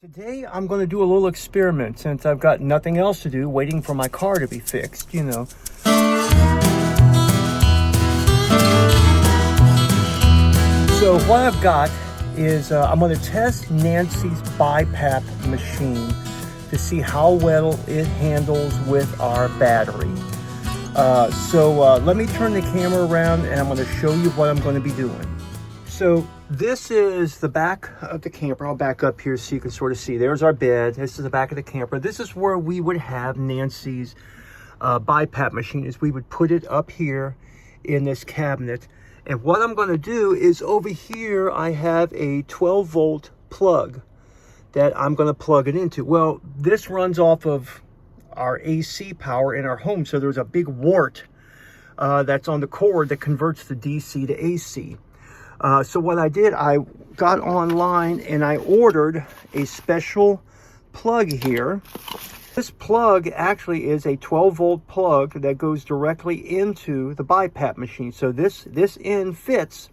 Today I'm going to do a little experiment since I've got nothing else to do waiting for my car to be fixed, you know. So what I've got is I'm going to test Nancy's Bipap machine to see how well it handles with our battery. So let me turn the camera around and I'm going to show you what I'm going to be doing. So this is the back of the camper. I'll back up here so you can sort of see. There's our bed. This is the back of the camper. This is where we would have Nancy's Bipap machine. Is we would put it up here in this cabinet. And what I'm going to do is over here I have a 12 volt plug that I'm going to plug it into. Well, this runs off of our AC power in our home. So there's a big wart that's on the cord that converts the DC to AC. So what I did, I got online and I ordered a special plug here. This plug actually is a 12 volt plug that goes directly into the Bipap machine. So this end fits.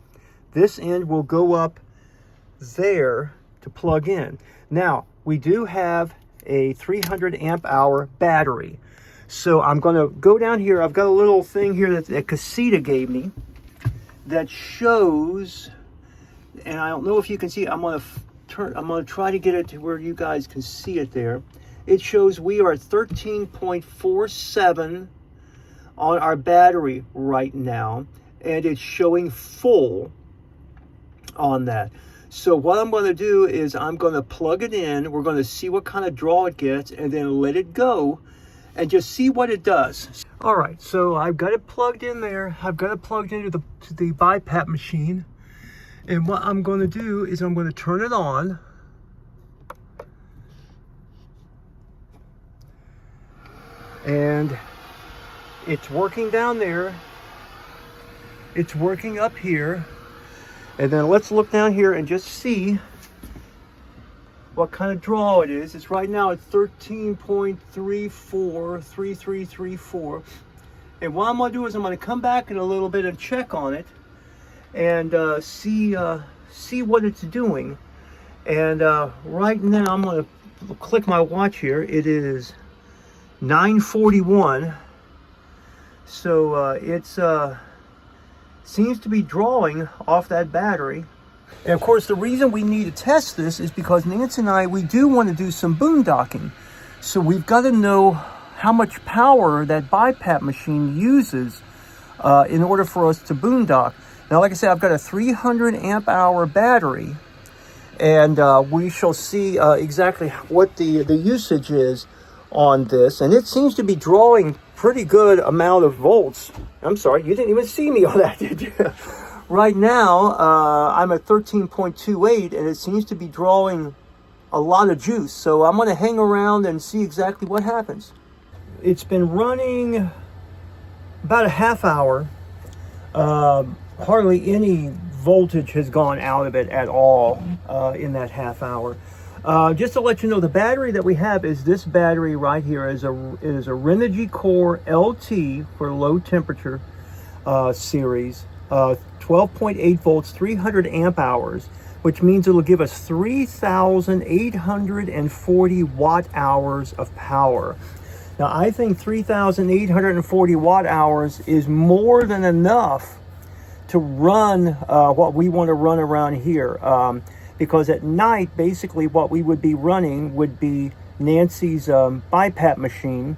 This end will go up there to plug in. Now, we do have a 300 amp hour battery. So I'm going to go down here. I've got a little thing here that Casita gave me that shows, and I don't know if you can see it. I'm going to try to get it to where you guys can see it there. It shows we are at 13.47 on our battery right now, and it's showing full on that. So what I'm going to do is I'm going to plug it in. We're going to see what kind of draw it gets and then let it go and just see what it does. All right, so I've got it plugged in there. I've got it plugged into the Bipap machine. And what I'm going to do is I'm going to turn it on. And it's working down there. It's working up here. And then let's look down here and just see what kind of draw it is. It's right now at 13.3334. And what I'm going to do is I'm going to come back in a little bit and check on it and see what it's doing. And right now I'm going to click my watch here. It is 9:41. So it's seems to be drawing off that battery. And of course, the reason we need to test this is because Nancy and we do want to do some boondocking. So we've got to know how much power that Bipap machine uses in order for us to boondock. Now, like I said, I've got a 300 amp hour battery, and we shall see exactly what the usage is on this. And it seems to be drawing pretty good amount of volts. I'm sorry, you didn't even see me on that, did you? Right now, I'm at 13.28, and it seems to be drawing a lot of juice. So I'm going to hang around and see exactly what happens. It's been running about a half hour. Hardly any voltage has gone out of it at all in that half hour. Just to let you know, the battery that we have is this battery right here. It is a Renogy Core LT for low temperature series. 12.8 volts, 300 amp hours, which means it'll give us 3,840 watt hours of power. Now, I think 3,840 watt hours is more than enough to run what we want to run around here. Because at night, basically what we would be running would be Nancy's Bipap machine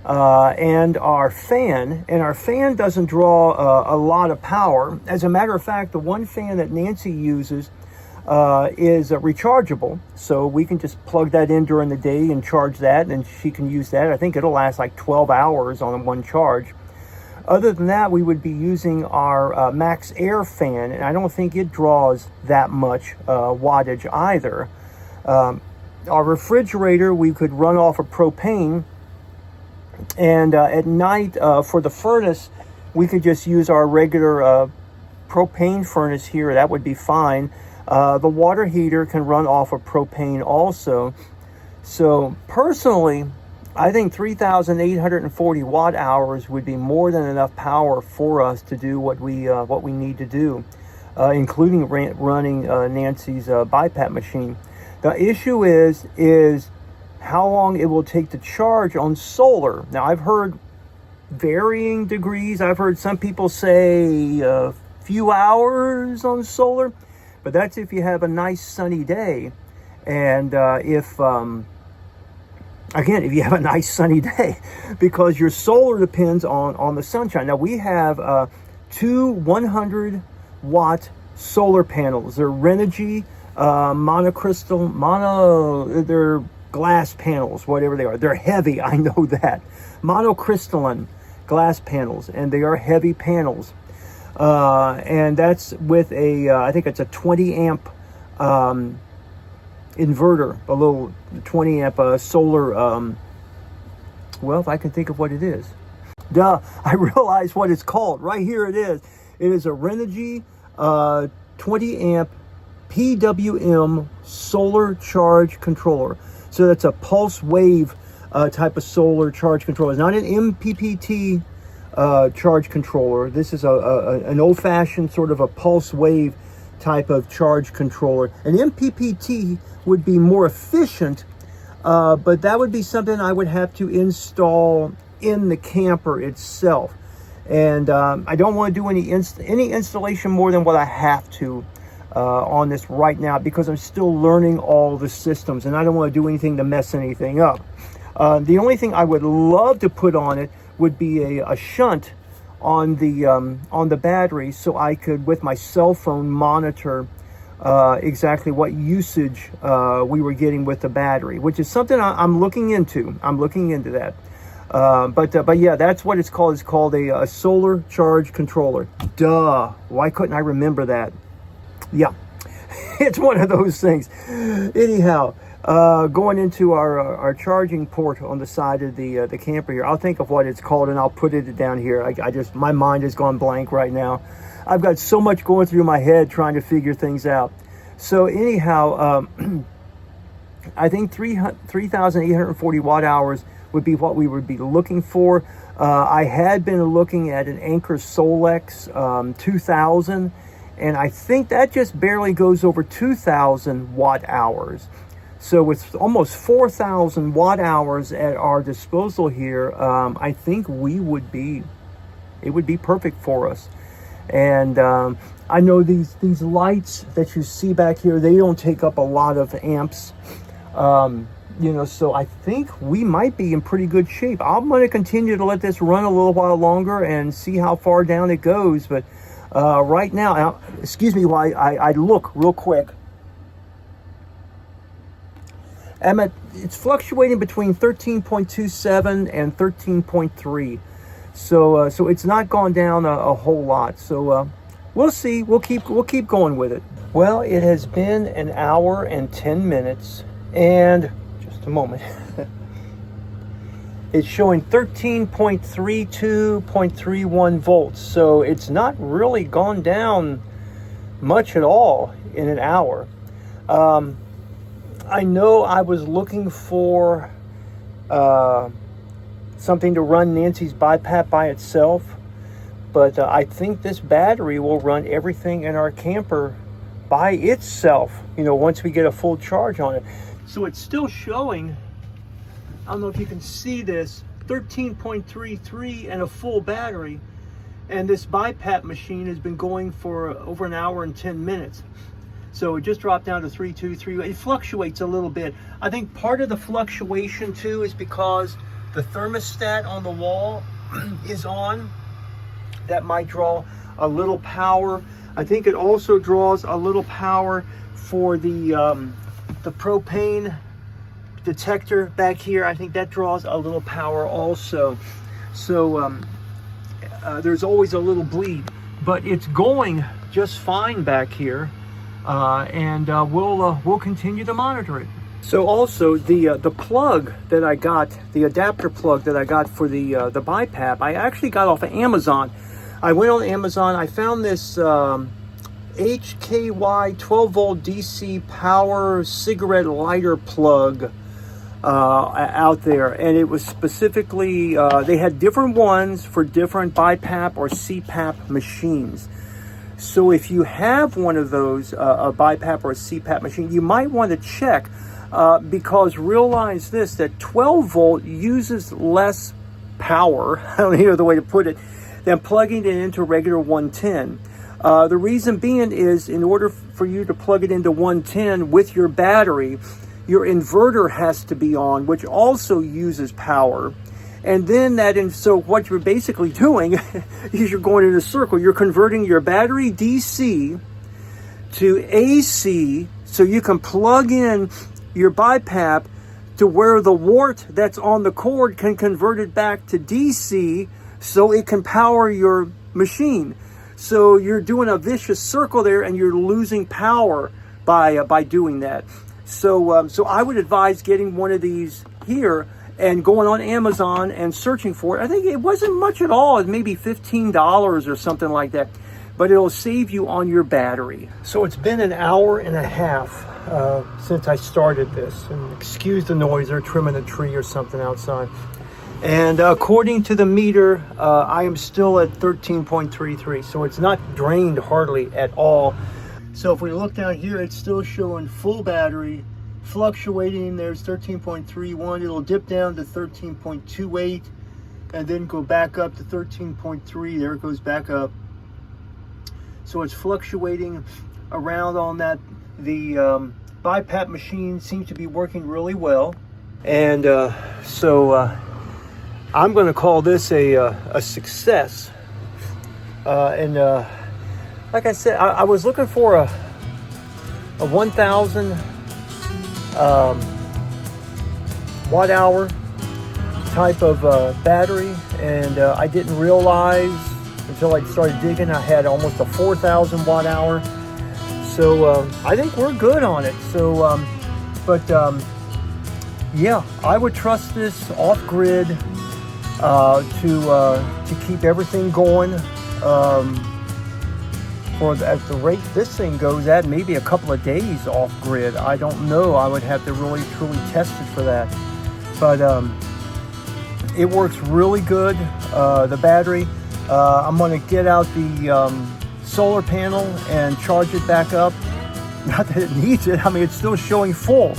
and our fan. And our fan doesn't draw a lot of power. As a matter of fact, the one fan that Nancy uses is rechargeable. So we can just plug that in during the day and charge that, and she can use that. I think it'll last like 12 hours on one charge. Other than that, we would be using our Max Air fan, and I don't think it draws that much wattage either. Our refrigerator, we could run off of propane, and at night, for the furnace, we could just use our regular propane furnace here. That would be fine. The water heater can run off of propane also. So personally, I think 3,840 watt hours would be more than enough power for us to do what we need to do, including running Nancy's Bipap machine. The issue is how long it will take to charge on solar. Now, I've heard varying degrees. I've heard some people say a few hours on solar, but that's if you have a nice sunny day. And if you have a nice sunny day, because your solar depends on the sunshine. Now, we have two 100-watt solar panels. They're Renogy they're glass panels, whatever they are. They're heavy, I know that. Monocrystalline glass panels, and they are heavy panels. And that's with I think it's a 20 amp inverter, a little 20 amp solar, well, if I can think of what it is. Duh, I realize what it's called. Right here it is. It is a Renogy 20 amp PWM solar charge controller. So that's a pulse wave type of solar charge controller. It's not an MPPT charge controller. This is an old-fashioned sort of a pulse wave type of charge controller. An MPPT would be more efficient, but that would be something I would have to install in the camper itself. And I don't want to do any installation more than what I have to on this right now, because I'm still learning all the systems, and I don't want to do anything to mess anything up. The only thing I would love to put on it would be a shunt on the battery, so I could, with my cell phone, monitor exactly what usage we were getting with the battery, which is something I'm looking into. I'm looking into that. But yeah, that's what it's called. It's called a solar charge controller. Duh. Why couldn't I remember that? Yeah, it's one of those things. Anyhow, going into our charging port on the side of the camper here, I'll think of what it's called and I'll put it down here. I just, my mind has gone blank right now. I've got so much going through my head trying to figure things out. So anyhow, I think 3,840 watt hours would be what we would be looking for. I had been looking at an Anker Solex 2000, and I think that just barely goes over 2,000 watt hours. So with almost 4,000 watt hours at our disposal here, I think it would be perfect for us. And I know these lights that you see back here, they don't take up a lot of amps. You know, so I think we might be in pretty good shape. I'm going to continue to let this run a little while longer and see how far down it goes. But right now, excuse me while I look real quick. It's fluctuating between 13.27 and 13.3. So it's not gone down a whole lot. So we'll see. We'll keep going with it. Well, it has been an hour and 10 minutes, and just a moment. It's showing 13.32.31 volts. So it's not really gone down much at all in an hour. I know I was looking for something to run Nancy's Bipap by itself, but I think this battery will run everything in our camper by itself, you know, once we get a full charge on it. So it's still showing, I don't know if you can see this, 13.33 and a full battery, and this Bipap machine has been going for over an hour and 10 minutes. So it just dropped down to 3.23. It fluctuates a little bit. I think part of the fluctuation too is because the thermostat on the wall is on. That might draw a little power. I think it also draws a little power for the propane detector back here. I think that draws a little power also. So there's always a little bleed, but it's going just fine back here. And we'll continue to monitor it. So also the plug that I got, the adapter plug that I got for the Bipap, I actually got off of Amazon. I went on Amazon. I found this HKY 12-volt DC power cigarette lighter plug out there, and it was specifically they had different ones for different Bipap or CPAP machines. So if you have one of those, a Bipap or a CPAP machine, you might want to check because realize this, that 12 volt uses less power, I don't know the way to put it, than plugging it into regular 110. The reason being is in order for you to plug it into 110 with your battery, your inverter has to be on, which also uses power. And then so what you're basically doing is you're going in a circle. You're converting your battery DC to AC so you can plug in your Bipap to where the wart that's on the cord can convert it back to DC so it can power your machine. So you're doing a vicious circle there and you're losing power by doing that. So I would advise getting one of these here and going on Amazon and searching for it. I think it wasn't much at all. It may be $15 or something like that, but it'll save you on your battery. So it's been an hour and a half since I started this. And excuse the noise, they're trimming a tree or something outside. And according to the meter, I am still at 13.33, so it's not drained hardly at all. So if we look down here, it's still showing full battery, fluctuating. There's 13.31. It'll dip down to 13.28 and then go back up to 13.3. There it goes back up. So it's fluctuating around on that. The Bipap machine seems to be working really well. And I'm going to call this a success. Like I said, I was looking for a 1,000 watt hour type of battery, and I didn't realize until I started digging I had almost a 4,000 watt hour. So I think we're good on it. So, yeah, I would trust this off-grid to keep everything going. At the rate this thing goes at, maybe a couple of days off grid. I don't know. I would have to really truly test it for that. But it works really good. The battery. I'm going to get out the solar panel and charge it back up. Not that it needs it. I mean, it's still showing full.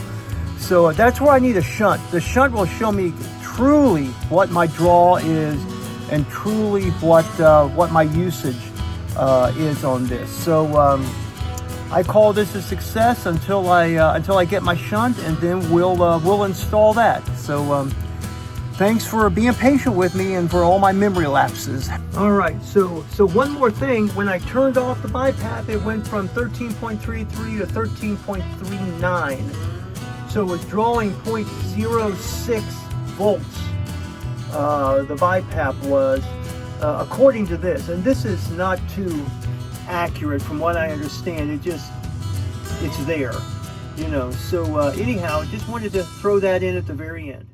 So that's where I need a shunt. The shunt will show me truly what my draw is and truly what my usage is on this. So I call this a success until I get my shunt, and then we'll install that. So thanks for being patient with me and for all my memory lapses. All right, so one more thing. When I turned off the Bipap, it went from 13.33 to 13.39. So it was drawing 0.06 volts. The Bipap was. According to this, and this is not too accurate from what I understand, it's there, you know. So anyhow, just wanted to throw that in at the very end.